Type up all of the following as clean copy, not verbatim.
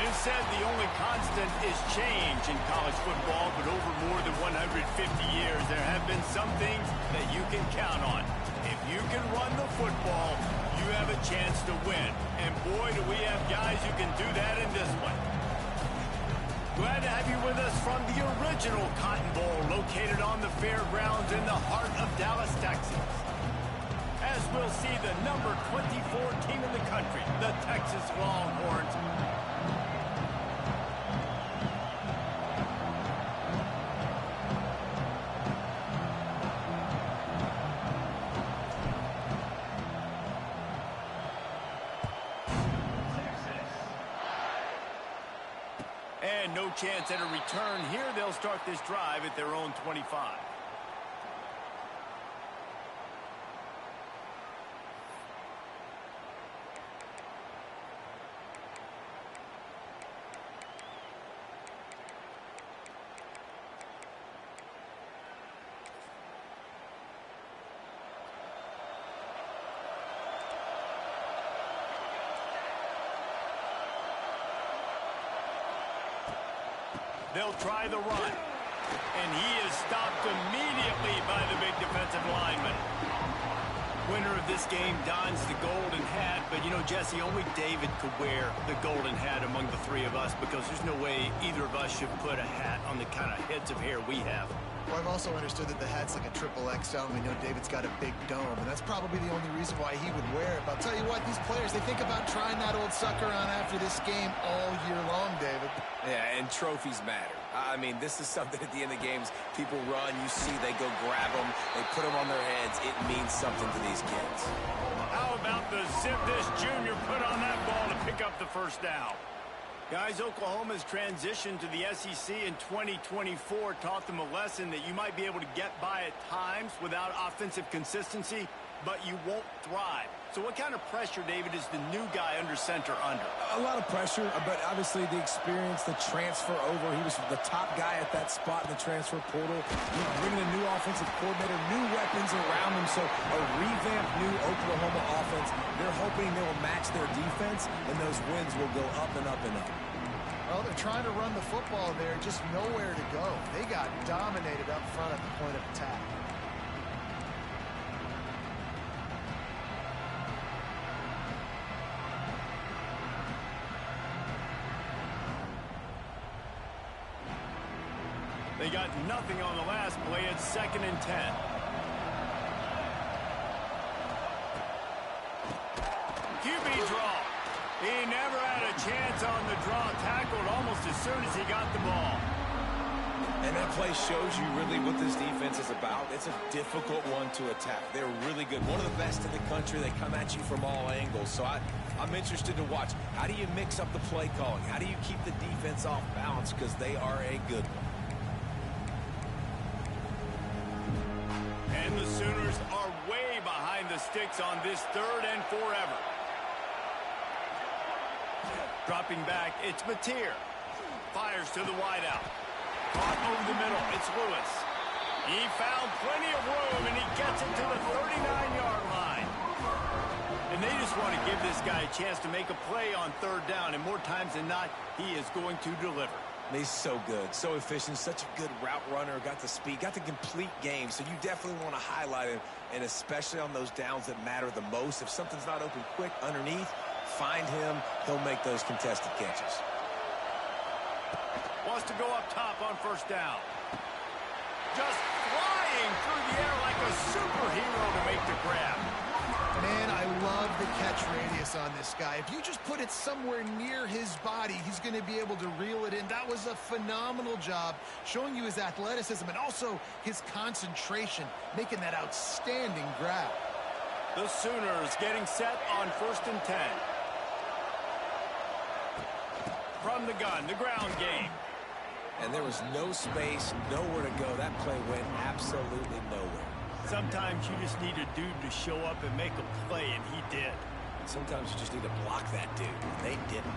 It is said the only constant is change in college football, but over more than 150 years, there have been some things that you can count on. If you can run the football, you have a chance to win. And boy, do we have guys who can do that in this one. Glad to have you with us from the original Cotton Bowl, located on the fairgrounds in the heart of Dallas, Texas. As we'll see the number 24 team in the country, the Texas Longhorns. And no chance at a return here. They'll start this drive at their own 25. They'll try the run. And he is stopped immediately by the big defensive lineman. Winner of this game dons the golden hat, but you know, Jesse, only David could wear the golden hat among the three of us because there's no way either of us should put a hat on the kind of heads of hair we have. Well, I've also understood that the hat's like a triple XL, and we know David's got a big dome, and that's probably the only reason why he would wear it. But I'll tell you what, these players, they think about trying that old sucker on after this game all year long, David. Yeah, and trophies matter. I mean, this is something at the end of games. People run, you see, they go grab them, they put them on their heads. It means something to these kids. How about the zip this junior put on that ball to pick up the first down? Guys, Oklahoma's transition to the SEC in 2024 taught them a lesson that you might be able to get by at times without offensive consistency, but you won't thrive. So what kind of pressure, David, is the new guy under center under? A lot of pressure, but obviously the experience, the transfer over. He was the top guy at that spot in the transfer portal. You know, bringing a new offensive coordinator, new weapons around him. So a revamped new Oklahoma offense. They're hoping they will match their defense, and those wins will go up and up and up. Well, they're trying to run the football there, just nowhere to go. They got dominated up front at the point of attack. They got nothing on the last play. It's 2nd and 10. QB draw. He never had a chance on the draw. Tackled almost as soon as he got the ball. And that play shows you really what this defense is about. It's a difficult one to attack. They're really good. One of the best in the country. They come at you from all angles. So I'm interested to watch. How do you mix up the play calling? How do you keep the defense off balance? Because they are a good one. And the Sooners are way behind the sticks on this 3rd and forever. Dropping back, it's Mateer. Fires to the wideout. Caught over the middle, it's Lewis. He found plenty of room, and he gets it to the 39-yard line. And they just want to give this guy a chance to make a play on 3rd down, and more times than not, he is going to deliver. He's so good, so efficient, such a good route runner, got the speed, got the complete game, so you definitely want to highlight him, and especially on those downs that matter the most. If something's not open quick underneath, find him, he'll make those contested catches. Wants to go up top on 1st down. Just flying through the air like a superhero to make the grab. Man, I love the catch radius on this guy. If you just put it somewhere near his body, he's going to be able to reel it in. That was a phenomenal job, showing you his athleticism and also his concentration, making that outstanding grab. The Sooners getting set on 1st and 10. From the gun, the ground game. And there was no space, nowhere to go. That play went absolutely nowhere. Sometimes you just need a dude to show up and make a play, and he did. Sometimes you just need to block that dude, and they didn't.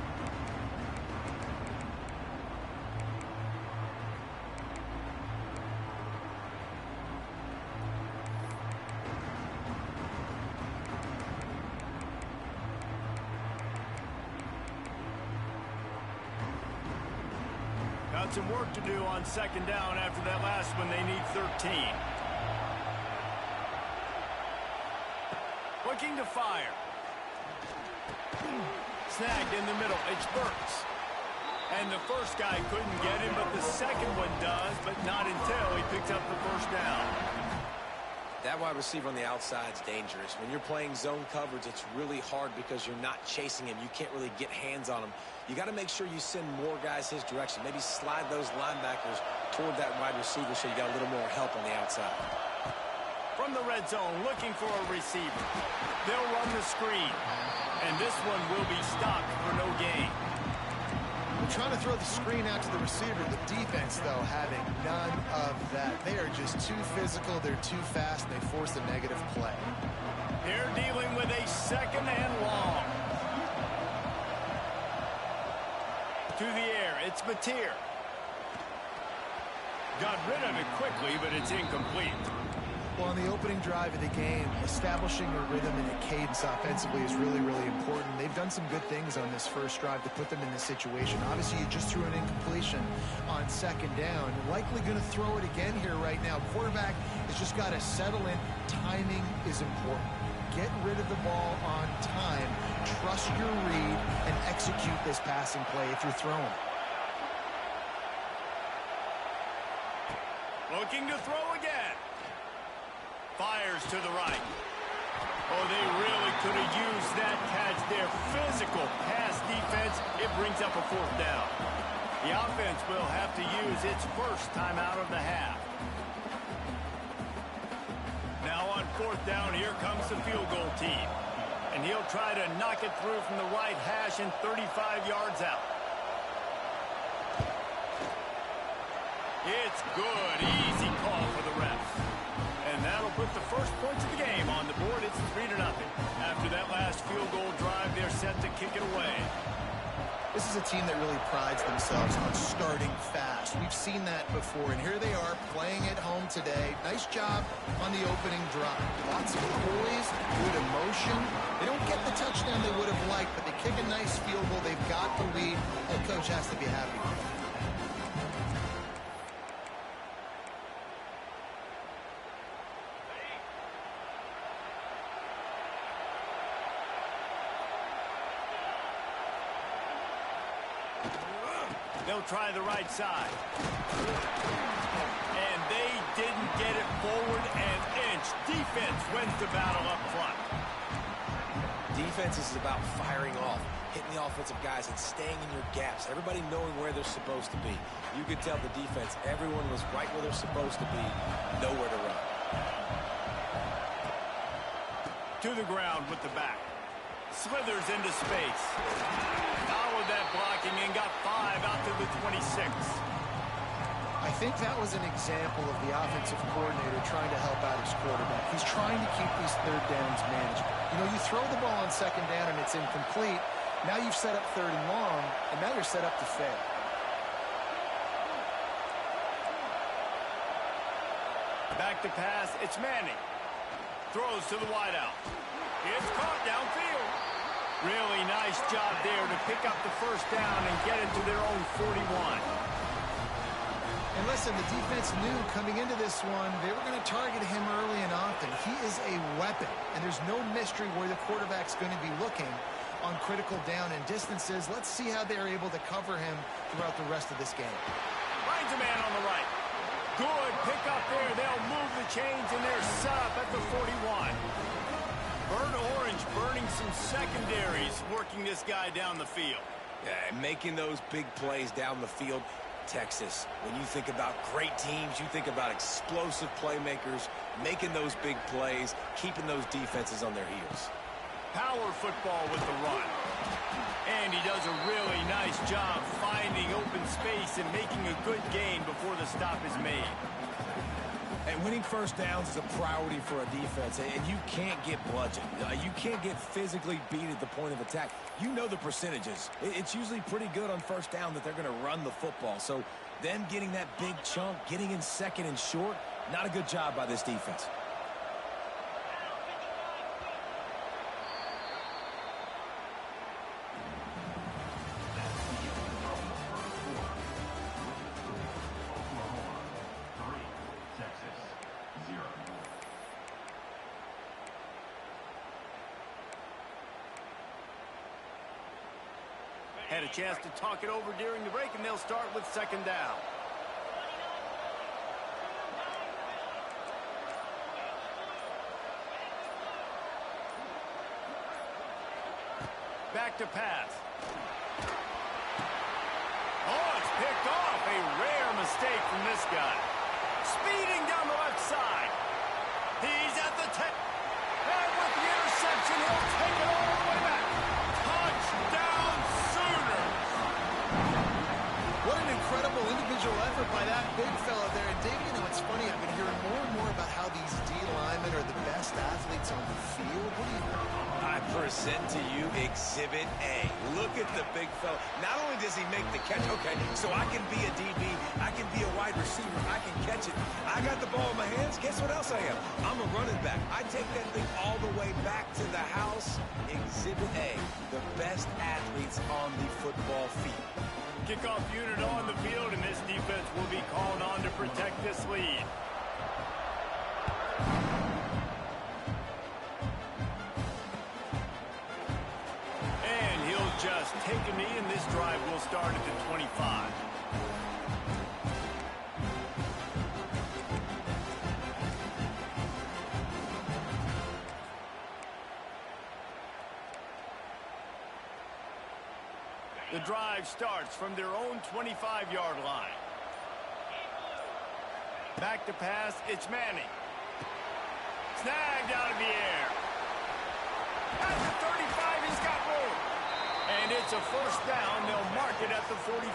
Got some work to do on second down after that last one. They need 13. Looking to fire. Snagged in the middle. It's Burks. And the first guy couldn't get him, but the second one does, but not until he picks up the first down. That wide receiver on the outside is dangerous. When you're playing zone coverage, it's really hard because you're not chasing him. You can't really get hands on him. You got to make sure you send more guys his direction. Maybe slide those linebackers toward that wide receiver so you got a little more help on the outside. From the red zone, looking for a receiver. They'll run the screen. And this one will be stopped for no gain. They're trying to throw the screen out to the receiver. The defense, though, having none of that. They are just too physical. They're too fast. They force a negative play. They're dealing with a second and long. To the air, it's Mateer. Got rid of it quickly, but it's incomplete. Well, on the opening drive of the game, establishing a rhythm and a cadence offensively is really, really important. They've done some good things on this first drive to put them in this situation. Obviously, you just threw an incompletion on second down. Likely going to throw it again here right now. Quarterback has just got to settle in. Timing is important. Get rid of the ball on time. Trust your read and execute this passing play if you're throwing. Looking to throw again. Fires to the right. Oh, they really could have used that catch there. Physical pass defense. It brings up a fourth down. The offense will have to use its first timeout of the half. Now on fourth down, here comes the field goal team. And he'll try to knock it through from the right hash and 35 yards out. It's good. Easy call for the ref. And that'll put the first points of the game on the board. It's 3-0. After that last field goal drive, they're set to kick it away. This is a team that really prides themselves on starting fast. We've seen that before, and here they are playing at home today. Nice job on the opening drive. Lots of poise, good emotion. They don't get the touchdown they would have liked, but they kick a nice field goal. They've got the lead. Head coach has to be happy with it. They'll try the right side. And they didn't get it forward an inch. Defense wins the battle up front. Defense is about firing off, hitting the offensive guys and staying in your gaps. Everybody knowing where they're supposed to be. You could tell the defense, everyone was right where they're supposed to be, nowhere to run. To the ground with the back. Slithers into space. Followed that blocking and got 5 out to the 26. I think that was an example of the offensive coordinator trying to help out his quarterback. He's trying to keep these third downs manageable. You know, you throw the ball on second down and it's incomplete. Now you've set up third and long, and now you're set up to fail. Back to pass. It's Manning. Throws to the wideout. It's caught downfield. Really nice job there to pick up the first down and get it to their own 41. And listen, the defense knew coming into this one, they were going to target him early and often. He is a weapon, and there's no mystery where the quarterback's going to be looking on critical down and distances. Let's see how they're able to cover him throughout the rest of this game. Finds a man on the right. Good pick up there. They'll move the chains, and they're set up at the 41. Burnt Orange burning some secondaries, working this guy down the field. Yeah, making those big plays down the field. Texas, when you think about great teams, you think about explosive playmakers, making those big plays, keeping those defenses on their heels. Power football with the run. And he does a really nice job finding open space and making a good gain before the stop is made. And winning first downs is a priority for a defense, and you can't get bludgeoned. You can't get physically beat at the point of attack. You know the percentages. It's usually pretty good on first down that they're going to run the football. So them getting that big chunk, getting in second and short, not a good job by this defense. Had a chance to talk it over during the break, and they'll start with second down. Back to pass. Oh, it's picked off. A rare mistake from this guy. Speeding down the left side. He's at the 10. And with the interception, he'll take it all the way back. Touchdown, Sooners. What an incredible individual effort by that big fella there. And Dave, you know, it's funny. I've been hearing more and more about how these D linemen are the best athletes on the field. What do you know? I present to you Exhibit A. Look at the big fella. Not only does he make the catch, okay, so I can be a DB, I can be a wide receiver, I can catch it. I got the ball in my hands. Guess what else I am? I'm a running back. I take that thing all the way back to the house. Exhibit A, the best athletes on the football field. Kickoff unit on the field, and this defense will be called on to protect this lead. And he'll just take a knee, and this drive will start at the 25. The drive starts from their own 25-yard line. Back to pass, it's Manning. Snagged out of the air. At the 35, he's got room. And it's a first down. They'll mark it at the 44.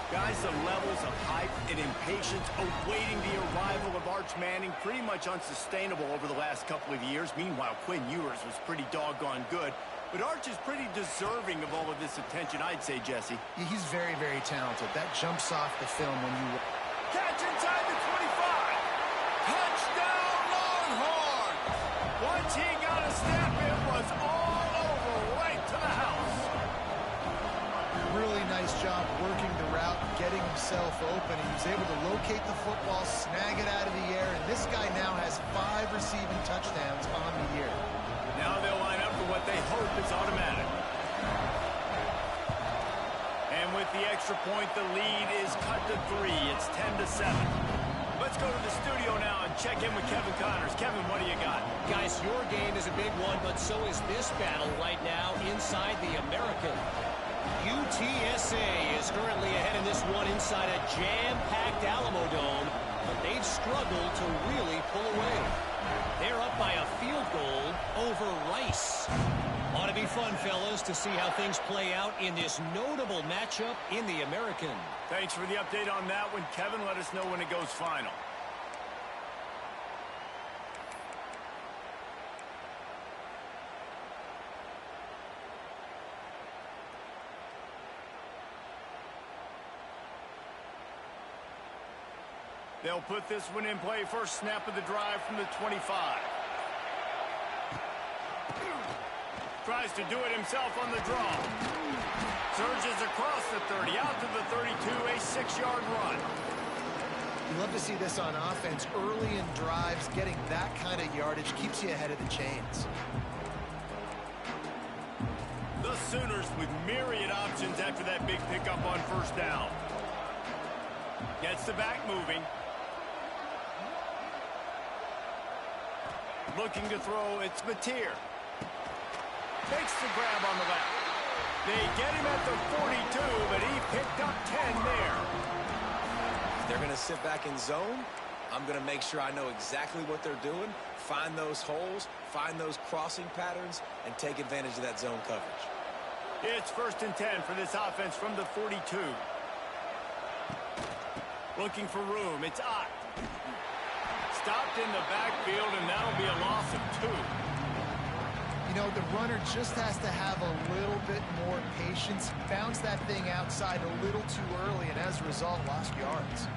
Guys, the levels of hype and impatience awaiting the arrival of Arch Manning pretty much unsustainable over the last couple of years. Meanwhile, Quinn Ewers was pretty doggone good. But Arch is pretty deserving of all of this attention, I'd say, Jesse. Yeah, he's very, very talented. That jumps off the film when you... Catch inside the 25. Touchdown, Longhorns. Once he got a snap, it was all over right to the house. Really nice job working the route, getting himself open. He was able to locate the football, snag it out of the air, and this guy now has 5 receiving touchdowns on the year. Now they'll line up for what they hope is automatic. And with the extra point, the lead is cut to 3. It's 10-7. Let's go to the studio now and check in with Kevin Connors. Kevin, what do you got? Guys, your game is a big one, but so is this battle right now inside the American. UTSA is currently ahead in this one inside a jam-packed Alamo Dome, but they've struggled to really pull away. They're up by a field goal over Rice. Ought to be fun, fellas, to see how things play out in this notable matchup in the American. Thanks for the update on that one, Kevin. Let us know when it goes final. They'll put this one in play. First snap of the drive from the 25. Tries to do it himself on the draw. Surges across the 30, out to the 32, a 6-yard run. You love to see this on offense. Early in drives, getting that kind of yardage keeps you ahead of the chains. The Sooners with myriad options after that big pickup on first down. Gets the back moving. Looking to throw, it's Mateer. Makes the grab on the left. They get him at the 42, but he picked up 10 there. If they're going to sit back in zone, I'm going to make sure I know exactly what they're doing, find those holes, find those crossing patterns, and take advantage of that zone coverage. It's 1st and 10 for this offense from the 42. Looking for room, it's Ott. Stopped in the backfield, and that'll be a loss of 2. You know, the runner just has to have a little bit more patience, bounce that thing outside a little too early, and as a result, lost yards.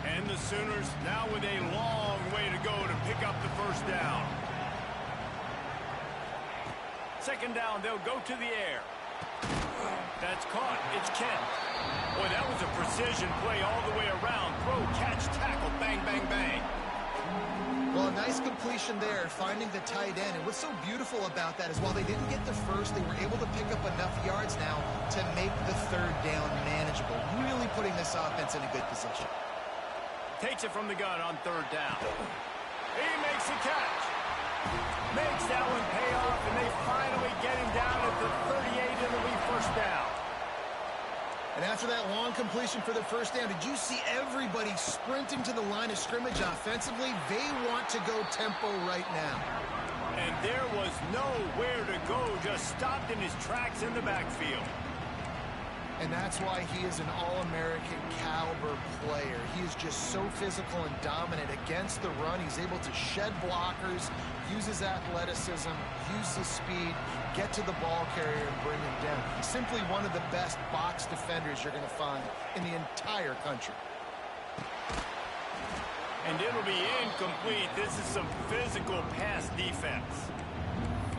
And the Sooners now with a long way to go to pick up the first down. Second down, they'll go to the air. That's caught. It's Kent. Boy, that was a precision play all the way around. Throw, catch, tackle, bang, bang, bang. Well, a nice completion there, finding the tight end. And what's so beautiful about that is while they didn't get the first, they were able to pick up enough yards now to make the third down manageable, really putting this offense in a good position. Takes it from the gun on third down. He makes the catch. Makes that one pay off, and they finally get him down at the 38, and it'll be first down. And after that long completion for the first down, did you see everybody sprinting to the line of scrimmage offensively? They want to go tempo right now. And there was nowhere to go, just stopped in his tracks in the backfield. And that's why he is an All-American caliber player. He is just so physical and dominant against the run. He's able to shed blockers, use his athleticism, use his speed, get to the ball carrier and bring him down. Simply one of the best box defenders you're going to find in the entire country. And it'll be incomplete. This is some physical pass defense.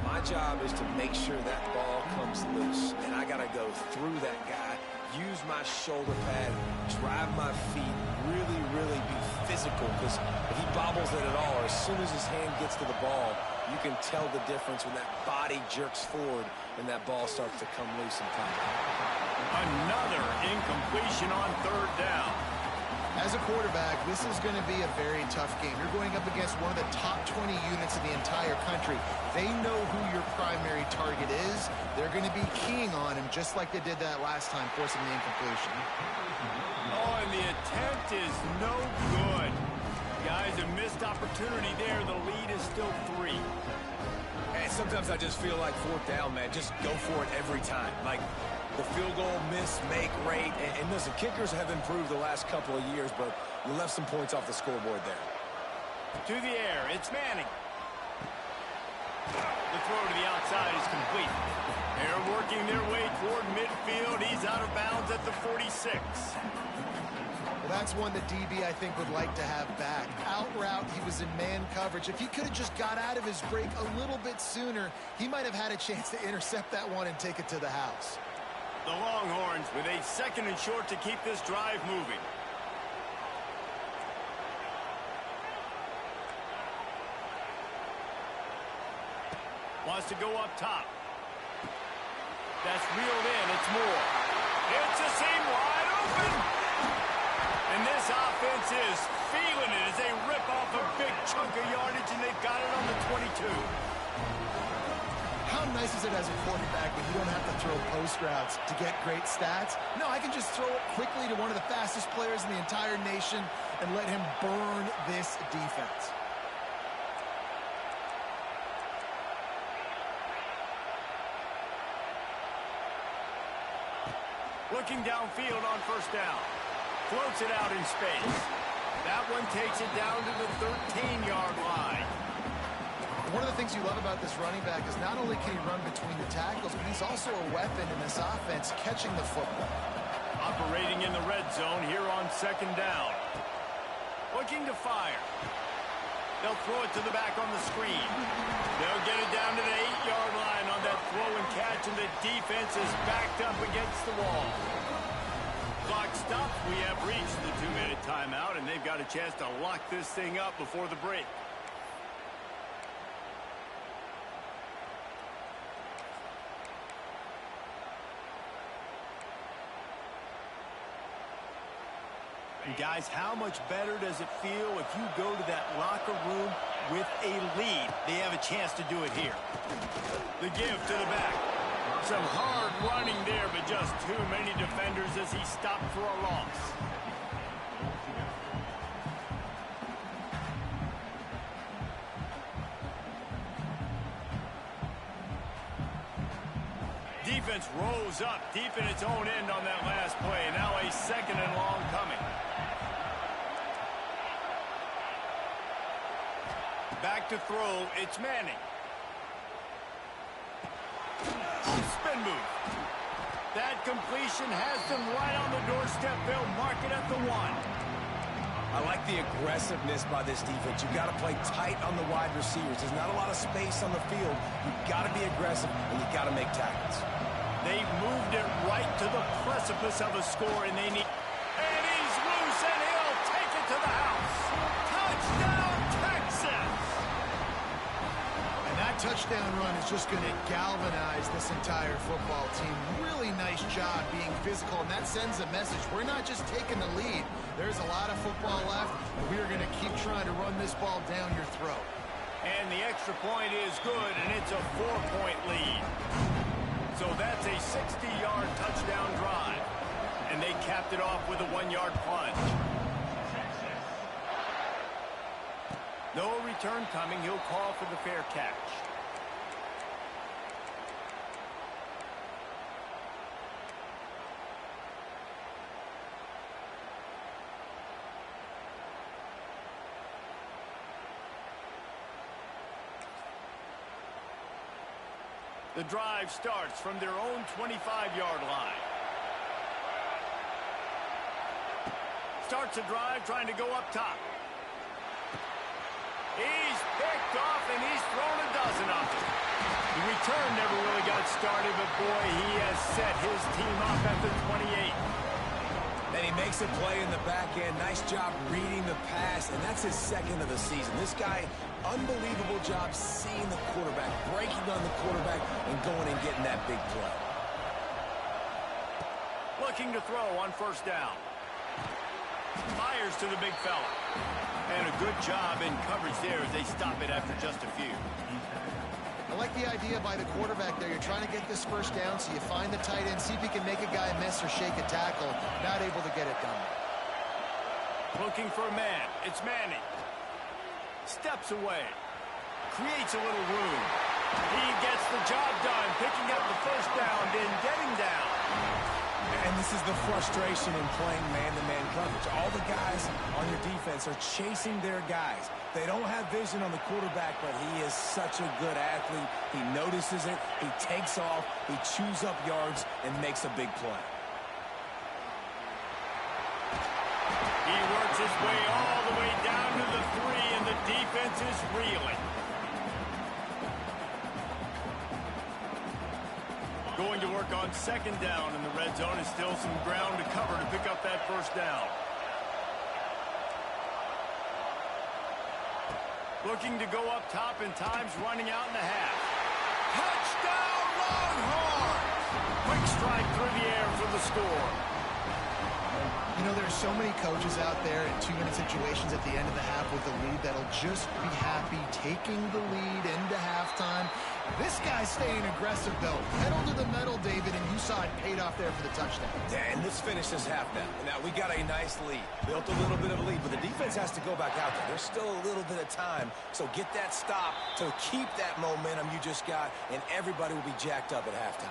My job is to make sure that ball comes loose, and I got to go through that guy, use my shoulder pad, drive my feet, really be physical, because if he bobbles it at all, or as soon as his hand gets to the ball, you can tell the difference when that body jerks forward and that ball starts to come loose in time. Another incompletion on third down. As a quarterback, this is going to be a very tough game. You're going up against one of the top 20 units in the entire country. They know who your primary target is. They're going to be keying on him just like they did that last time, forcing the incompletion. Oh, and the attempt is no good. Guys, a missed opportunity there. The lead is still 3. Hey, sometimes I just feel like fourth down, man. Just go for it every time. Like, the field goal miss-make rate. And listen, kickers have improved the last couple of years, but you left some points off the scoreboard there. To the air, it's Manning. The throw to the outside is complete. They're working their way toward midfield. He's out of bounds at the 46. Well, that's one that DB, I think, would like to have back. Out route, he was in man coverage. If he could have just got out of his break a little bit sooner, he might have had a chance to intercept that one and take it to the house. The Longhorns with a second and short to keep this drive moving. Wants to go up top. That's reeled in. It's Moore. It's a seam wide open. And this offense is feeling it as they rip off a big chunk of yardage, and they've got it on the 22. How nice is it as a quarterback when you don't have to throw post routes to get great stats? No, I can just throw it quickly to one of the fastest players in the entire nation and let him burn this defense. Looking downfield on first down. Floats it out in space. That one takes it down to the 13-yard line. One of the things you love about this running back is not only can he run between the tackles, but he's also a weapon in this offense catching the football. Operating in the red zone here on second down. Looking to fire. They'll throw it to the back on the screen. They'll get it down to the 8-yard line on that throw and catch, and the defense is backed up against the wall. Clock stops. We have reached the 2-minute timeout, and they've got a chance to lock this thing up before the break. And guys, how much better does it feel if you go to that locker room with a lead? They have a chance to do it here. The give to the back. Some hard running there, but just too many defenders as he stopped for a loss. Defense rolls up deep in its own end on that last play. Now a second and long coming. Back to throw, it's Manning. Spin move. That completion has them right on the doorstep. They'll mark it at the 1. I like the aggressiveness by this defense. You've got to play tight on the wide receivers. There's not a lot of space on the field. You've got to be aggressive, and you've got to make tackles. They've moved it right to the precipice of a score, and they need... And he's loose, and he'll take it to the house. Touchdown, Texas! And that touchdown run is just going to galvanize this entire football team. Really nice job being physical, and that sends a message. We're not just taking the lead. There's a lot of football left, and we are going to keep trying to run this ball down your throat. And the extra point is good, and it's a 4-point lead. So that's a 60-yard touchdown drive. And they capped it off with a 1-yard plunge. No return coming. He'll call for the fair catch. The drive starts from their own 25-yard line. Starts a drive trying to go up top. He's picked off, and he's thrown a dozen of them. The return never really got started, but boy, he has set his team up at the 28. And he makes a play in the back end. Nice job reading the pass, and that's his second of the season. This guy, unbelievable job seeing the quarterback, breaking on the quarterback, and going and getting that big play. Looking to throw on first down. Fires to the big fella. And a good job in coverage there as they stop it after just a few. I like the idea by the quarterback there. You're trying to get this first down, so you find the tight end, see if he can make a guy miss or shake a tackle. Not able to get it done. Looking for a man. It's Manning. Steps away. Creates a little room. He gets the job done, picking up the first down, then getting down. And this is the frustration in playing man-to-man coverage. All the guys on your defense are chasing their guys. They don't have vision on the quarterback, but he is such a good athlete. He notices it, he takes off, he chews up yards, and makes a big play. He works his way all the way down to the 3, and the defense is reeling. Going to work on second down in the red zone, is still some ground to cover to pick up that first down. Looking to go up top, and time's running out in the half. Touchdown, Longhorns! Quick strike through the air for the score. You know, there's so many coaches out there in 2-minute situations at the end of the half with the lead that'll just be happy taking the lead into halftime. This guy's staying aggressive, though. Pedal to the metal, David, and you saw it paid off there for the touchdown. Yeah, and let's finish this half now. Now, we got a nice lead. Built a little bit of a lead, but the defense has to go back out there. There's still a little bit of time, so get that stop to keep that momentum you just got, and everybody will be jacked up at halftime.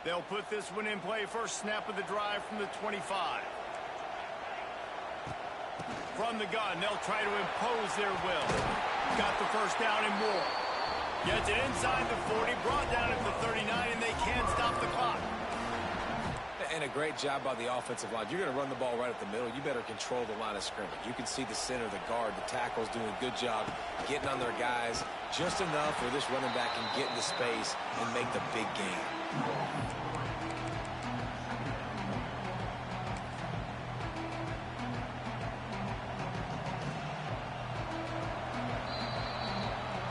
They'll put this one in play. First snap of the drive from the 25. From the gun, they'll try to impose their will. Got the first down and more. Gets it inside the 40, brought down at the 39, and they can't stop the clock. And a great job by the offensive line. You're going to run the ball right up the middle. You better control the line of scrimmage. You can see the center, the guard, the tackle's doing a good job getting on their guys just enough where this running back can get into space and make the big game.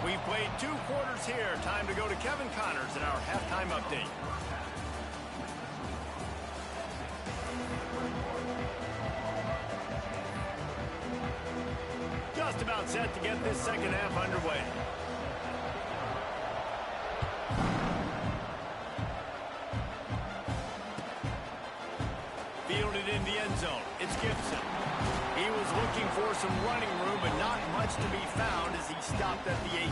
We've played 2 quarters here. Time to go to Kevin Connors in our halftime update. Just about set to get this second half underway. Fielded in the end zone. It's Gibson. He was looking for some running room, but not much to be found as he stopped at the 18.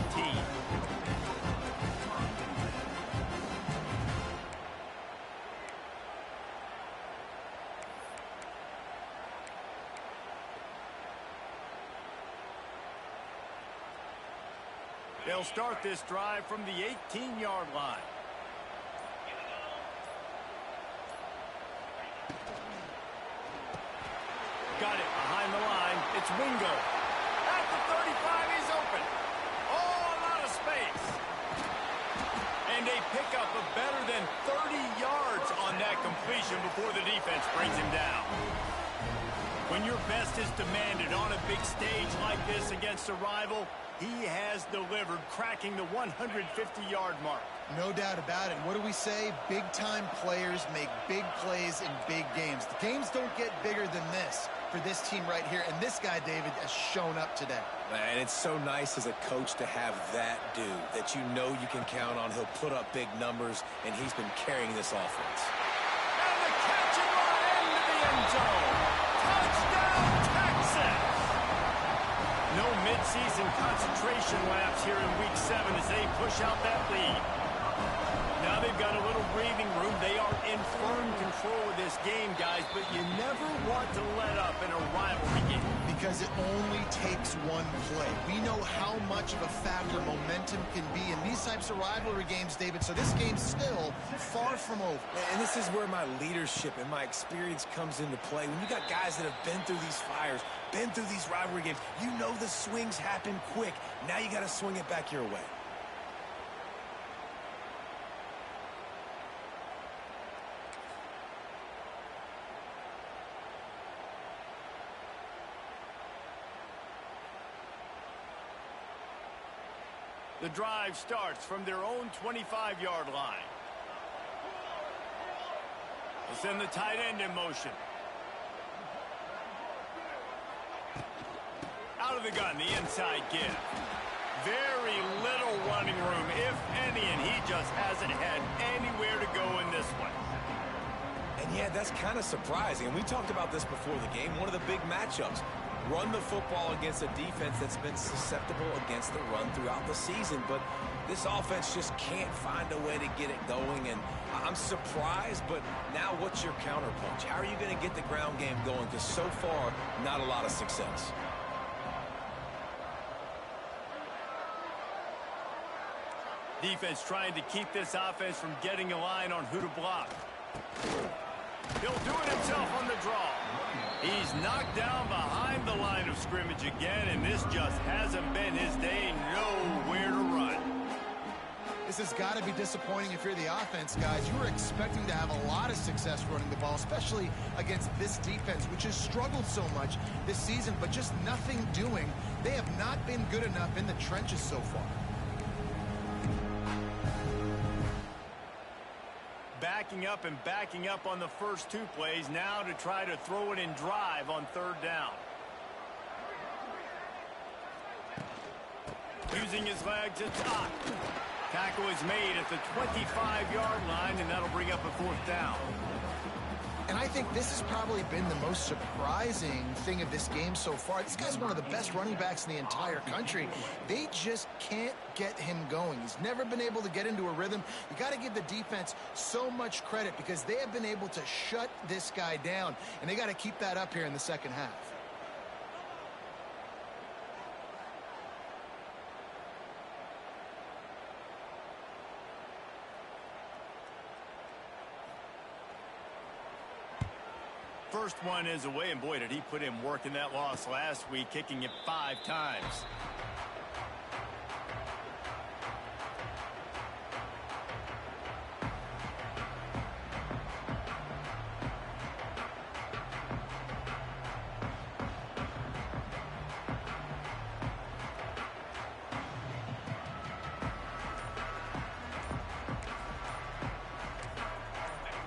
They'll start this drive from the 18-yard line. Got it behind the line. It's Wingo. At the 35, he's open. Oh, a lot of space. And a pickup of better than 30 yards on that completion before the defense brings him down. When your best is demanded on a big stage like this against a rival, he has delivered, cracking the 150-yard mark. No doubt about it. What do we say? Big-time players make big plays in big games. The games don't get bigger than this for this team right here, and this guy, David, has shown up today. And it's so nice as a coach to have that dude that you know you can count on. He'll put up big numbers, and he's been carrying this offense. And the catch and run into the end zone. Touchdown, Texas! No midseason concentration laps here in Week 7 as they push out that lead. Now they've got a little breathing room. They are in firm control of this game, guys, but you never want to let up in a rivalry game. Because it only takes one play. We know how much of a factor momentum can be in these types of rivalry games, David, so this game's still far from over. And this is where my leadership and my experience comes into play. When you got guys that have been through these fires, been through these rivalry games, you know the swings happen quick. Now you got to swing it back your way. The drive starts from their own 25-yard line. They'll send the tight end in motion. Out of the gun, the inside give. Very little running room, if any, and he just hasn't had anywhere to go in this one. And yeah, that's kind of surprising. And we talked about this before the game, one of the big matchups. Run the football against a defense that's been susceptible against the run throughout the season. But this offense just can't find a way to get it going. And I'm surprised, but now what's your counterpunch? How are you going to get the ground game going? Because so far, not a lot of success. Defense trying to keep this offense from getting a line on who to block. He'll do it himself on the draw. He's knocked down behind the line of scrimmage again, and this just hasn't been his day. Nowhere to run. This has got to be disappointing if you're the offense, guys. You were expecting to have a lot of success running the ball, especially against this defense, which has struggled so much this season, but just nothing doing. They have not been good enough in the trenches so far. Backing up on the first two plays, now to try to throw it in drive on third down. Using his legs, it's up. Tackle is made at the 25-yard line, and that'll bring up a fourth down. And I think this has probably been the most surprising thing of this game so far. This guy's one of the best running backs in the entire country. They just can't get him going. He's never been able to get into a rhythm. You got to give the defense so much credit because they have been able to shut this guy down, and they got to keep that up here in the second half. First one is away, and boy, did he put in work in that loss last week, kicking it 5 times.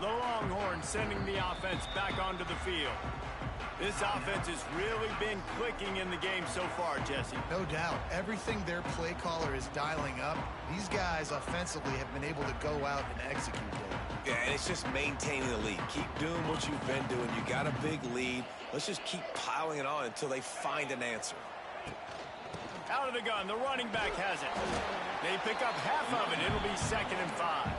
The Longhorns sending the offense back onto the field. This offense has really been clicking in the game so far, Jesse. No doubt. Everything their play caller is dialing up, these guys offensively have been able to go out and execute it. Yeah, and it's just maintaining the lead. Keep doing what you've been doing. You got a big lead. Let's just keep piling it on until they find an answer. Out of the gun, the running back has it. They pick up half of it. It'll be 2nd and 5.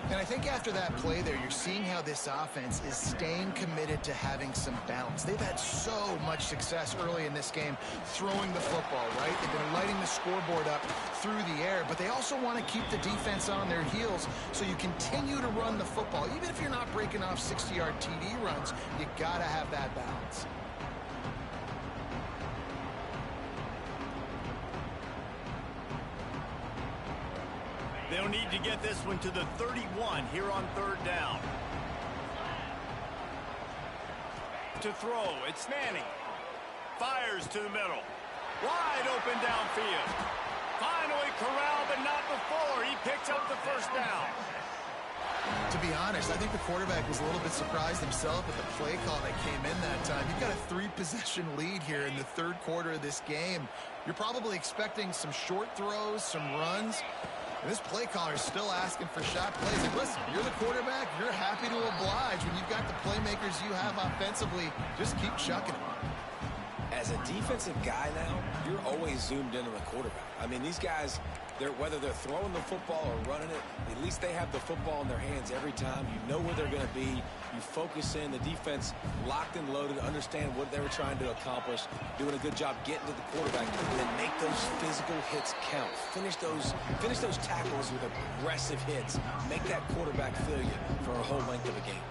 And I think after that play there, you're seeing how this offense is staying committed to having some balance. They've had so much success early in this game throwing the football, right? They've been lighting the scoreboard up through the air, but they also want to keep the defense on their heels, so you continue to run the football. Even if you're not breaking off 60-yard TD runs, you got to have that balance. They'll need to get this one to the 31 here on third down. To throw, it's Manning. Fires to the middle. Wide open downfield. Finally corralled, but not before. He picks up the first down. To be honest, I think the quarterback was a little bit surprised himself at the play call that came in that time. You've got a 3-possession lead here in the third quarter of this game. You're probably expecting some short throws, some runs. And this play caller is still asking for shot plays. And listen, you're the quarterback. You're happy to oblige. When you've got the playmakers you have offensively, just keep chucking them. As a defensive guy now, you're always zoomed in on the quarterback. I mean, these guys, whether they're throwing the football or running it, at least they have the football in their hands every time. You know where they're going to be. You focus in. The defense locked and loaded, understand what they were trying to accomplish, doing a good job getting to the quarterback, and then make those physical hits count. Finish those tackles with aggressive hits. Make that quarterback feel you for a whole length of a game.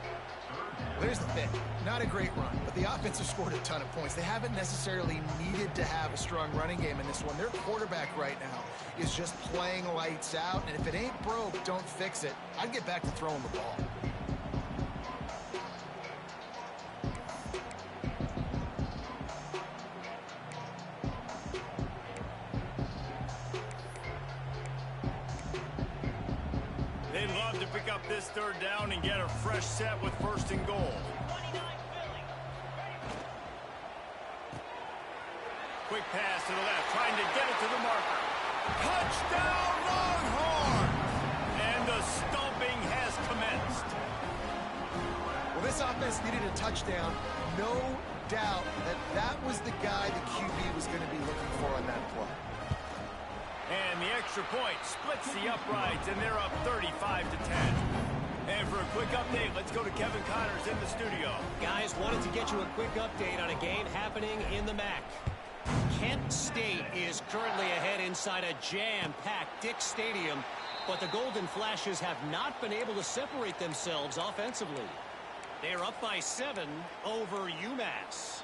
Well, here's the thing. Not a great run, but the offense has scored a ton of points. They haven't necessarily needed to have a strong running game in this one. Their quarterback right now is just playing lights out, and if it ain't broke, don't fix it. I'd get back to throwing the ball. They'd love to pick up this third down and get a fresh set with first and goal. Quick pass to the left, trying to get it to the marker. Touchdown, Longhorns! And the stomping has commenced. Well, this offense needed a touchdown. No doubt that was the guy the QB was going to be looking for on that play. And the extra point splits the uprights, and they're up 35-10. And for a quick update, let's go to Kevin Connors in the studio. Guys, wanted to get you a quick update on a game happening in the MAC. Kent State is currently ahead inside a jam-packed Dick Stadium, but the Golden Flashes have not been able to separate themselves offensively. They're up by 7 over UMass.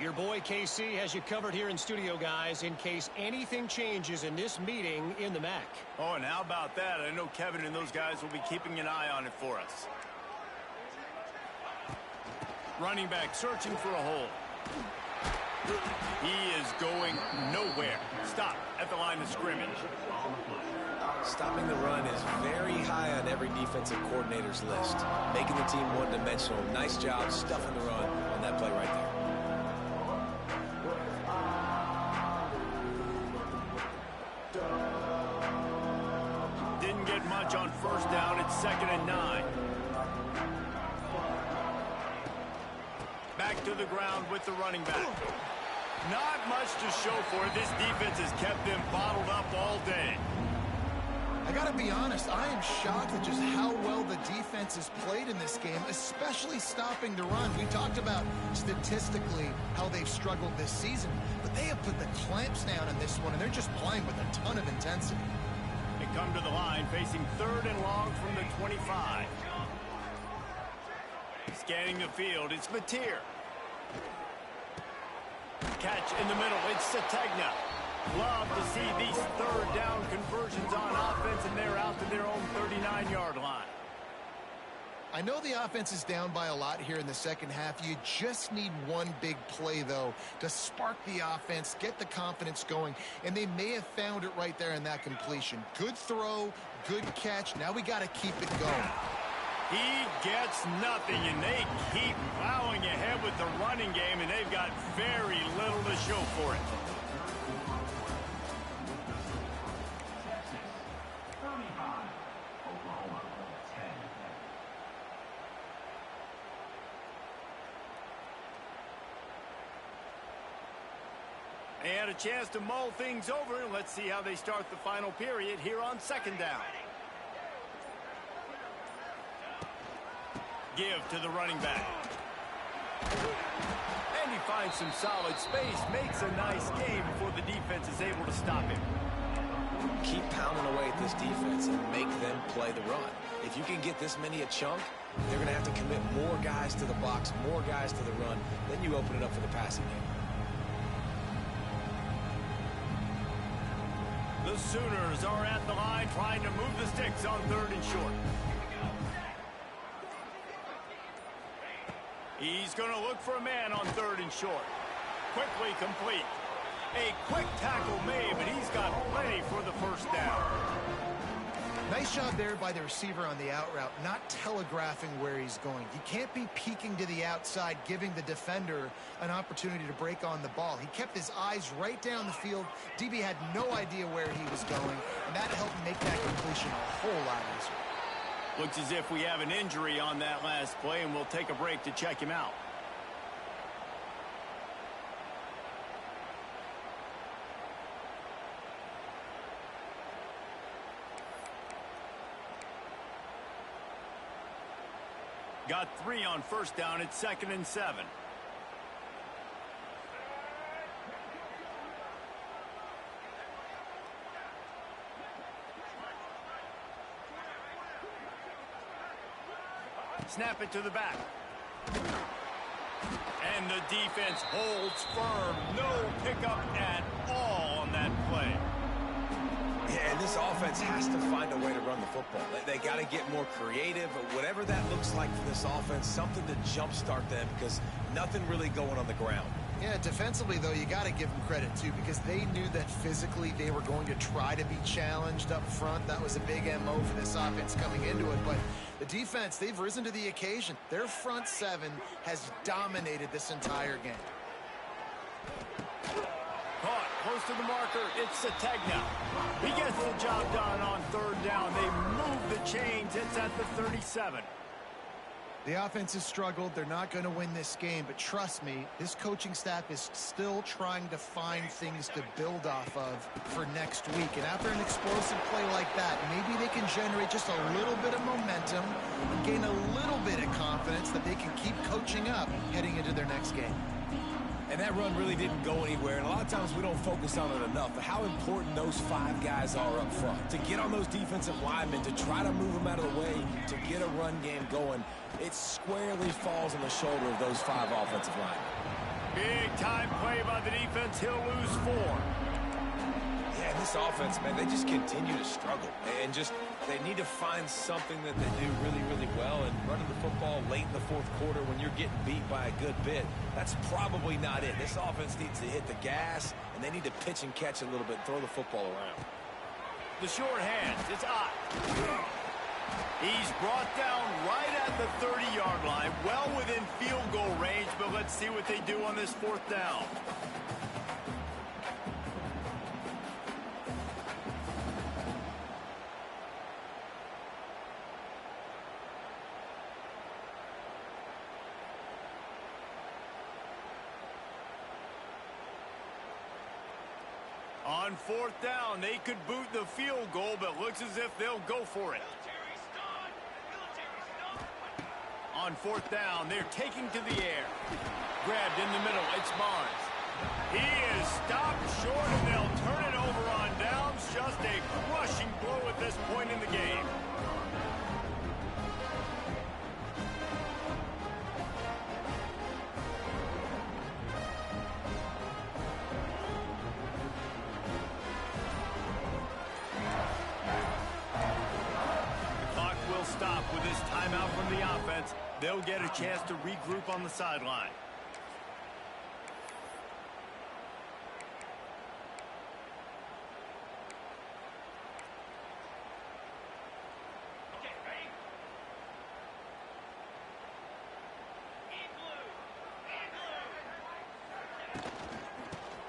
Your boy KC has you covered here in studio, guys, in case anything changes in this meeting in the MAC. Oh, and how about that? I know Kevin and those guys will be keeping an eye on it for us. Running back searching for a hole. He is going nowhere. Stop at the line of scrimmage. Stopping the run is very high on every defensive coordinator's list. Making the team one-dimensional. Nice job stuffing the run on that play right there. Didn't get much on first down. It's 2nd and 9. Back to the ground with the running back. Not much to show for it. This defense has kept them bottled up all day. I got to be honest, I am shocked at just how well the defense has played in this game, especially stopping the run. We talked about statistically how they've struggled this season, but they have put the clamps down in this one, and they're just playing with a ton of intensity. They come to the line facing 3rd and long from the 25. Scanning the field, it's Mateer. Catch in the middle, it's Sategna. Love to see these 3rd down conversions on offense, and they're out to their own 39-yard line. I know the offense is down by a lot here in the second half. You just need one big play, though, to spark the offense, get the confidence going, and they may have found it right there in that completion. Good throw, good catch. Now we got to keep it going. He gets nothing, and they keep plowing ahead with the running game, and they've got very little to show for it. They had a chance to mull things over. Let's see how they start the final period here on 2nd down. give to the running back. And he finds some solid space, makes a nice game before the defense is able to stop him. Keep pounding away at this defense and make them play the run. If you can get this many a chunk, they're going to have to commit more guys to the box, more guys to the run. Then you open it up for the passing game. The Sooners are at the line trying to move the sticks on 3rd and short. He's going to look for a man on 3rd and short. Quickly complete. A quick tackle made, but he's got plenty for the first down. Nice job there by the receiver on the out route, not telegraphing where he's going. You can't be peeking to the outside, giving the defender an opportunity to break on the ball. He kept his eyes right down the field. DB had no idea where he was going, and that helped make that completion a whole lot easier. Looks as if we have an injury on that last play, and we'll take a break to check him out. Got 3 on first down. It's 2nd and 7. Snap it to the back. And the defense holds firm. No pickup at all on that play. Yeah, and this offense has to find a way to run the football. They got to get more creative, whatever that looks like for this offense, something to jumpstart them because nothing really going on the ground. Yeah, defensively, though, you got to give them credit, too, because they knew that physically they were going to try to be challenged up front. That was a big MO for this offense coming into it. But the defense, they've risen to the occasion. Their front 7 has dominated this entire game. Caught close to the marker. It's Sategna. He gets the job done on 3rd down. They move the chains. It's at the 37. The offense has struggled. They're not going to win this game, but trust me, this coaching staff is still trying to find things to build off of for next week. And after an explosive play like that, maybe they can generate just a little bit of momentum and gain a little bit of confidence that they can keep coaching up heading into their next game. And that run really didn't go anywhere, and a lot of times we don't focus on it enough, but how important those 5 guys are up front. To get on those defensive linemen, to try to move them out of the way, to get a run game going, it squarely falls on the shoulder of those 5 offensive linemen. Big time play by the defense. He'll lose 4. Yeah, this offense, man, they just continue to struggle. And just, they need to find something that they do really, really well. And running the football late in the 4th quarter when you're getting beat by a good bit, that's probably not it. This offense needs to hit the gas, and they need to pitch and catch a little bit, throw the football around. The short hands, it's Ott. He's brought down right at the 30-yard line, well within field goal range, but let's see what they do on this 4th down. On 4th down, they could boot the field goal, but looks as if they'll go for it. On 4th down, they're taking to the air. Grabbed in the middle, it's Barnes. He is stopped short, and they'll turn it over on downs. Just a crushing blow at this point in the game. Stop with this timeout from the offense. They'll get a chance to regroup on the sideline.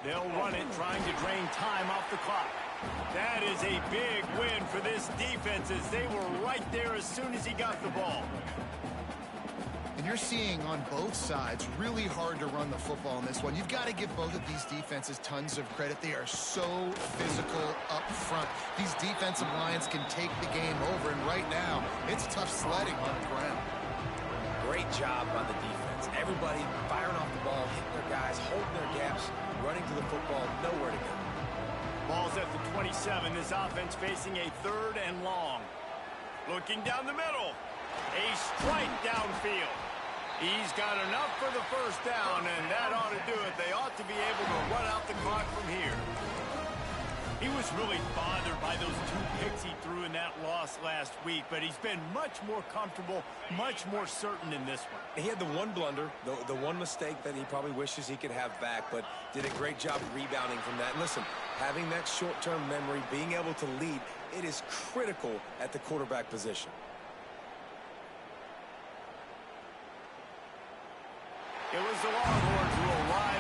They'll run it, trying to drain time off the clock. That is a big win for this defense as they were right there as soon as he got the ball. And you're seeing on both sides really hard to run the football in this one. You've got to give both of these defenses tons of credit. They are so physical up front. These defensive lines can take the game over, and right now it's tough sledding on the ground. Great job on the defense. Everybody firing off the ball, hitting their guys, holding their gaps, running to the football, nowhere to go. Ball's at the 27. This offense facing a 3rd and long. Looking down the middle. A strike downfield. He's got enough for the first down, and that ought to do it. They ought to be able to run out the clock from here. He was really bothered by those 2 picks he threw in that loss last week, but he's been much more comfortable, much more certain in this one. He had the one blunder, the one mistake that he probably wishes he could have back, but did a great job rebounding from that. And listen, having that short-term memory, being able to lead, it is critical at the quarterback position. It was the Longhorns who will ride